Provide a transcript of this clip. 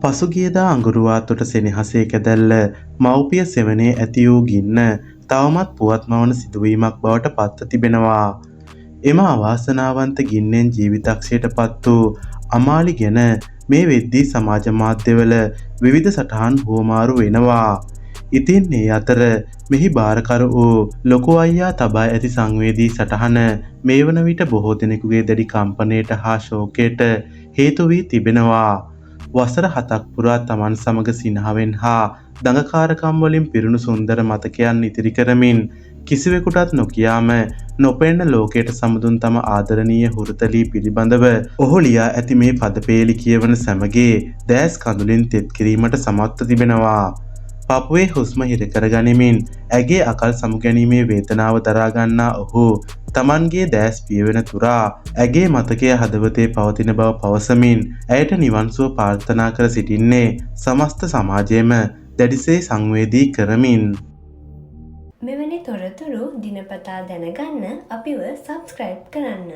පසුගියදා අඟුරුවාතොට සෙනෙහසේ කැදැල්ල මව්පිය සෙවනේ ඇති වූ ගින්න තවමත් පුවත් මවන සිදුවීමක් බවට පත්ව තිබෙනවා. එම අවාසනාවන්ත ගින්නෙන් ජීවිතක්ෂයට පත් වූ අමාලි ගැන මේ වෙද්දී සමාජ මාධ්‍යවල විවිධ සටහන් හුවමාරු වෙනවා. ඉතින් මේ අතර මෙහි භාරකරු වූ ලොකු අයියා තබා ඇති සංවේදී සටහන මේ වන විට බොහෝ දෙනෙකුගේ දැඩි කම්පනයට හා ශෝකයට හේතු වී තිබෙනවා. වසර 7ක් පුරා තමන් සමග සිනහවෙන් හා දඟකාරකම් වලින් පිරුණු සුන්දර මතකයන් ඉතිරි කරමින් කිසිවෙකුටත් නොකියාම නොපෙනෙන ලෝකයට සමුදුන් තම ආදරණීය හුරුතලී පිළිබඳව ඔහු ලියා ඇති මේ පදපේලි කියවන සැමගේ දැස් කඳුලින් තෙත් කිරීමට සමත්ව තිබෙනවා. පපුවේ හුස්ම හිර කර ගනිමින් ඇගේ අකල් සමුගැනීමේ වේදනාව දරා ගන්නා ඔහු තමන්ගේ දැස් පියවෙන තුරා ඇගේ මතකය හදවතේ පවතින බව පවසමින් ඇයට නිවන් සුව ප්‍රාර්ථනා කර සිටින්නේ සමස්ත සමාජයම දැඩිසේ සංවේදී කරමින්. මෙවැනි තොරතුරු දිනපතා දැනගන්න අපිව සබ්ස්ක්‍රයිබ් කරන්න.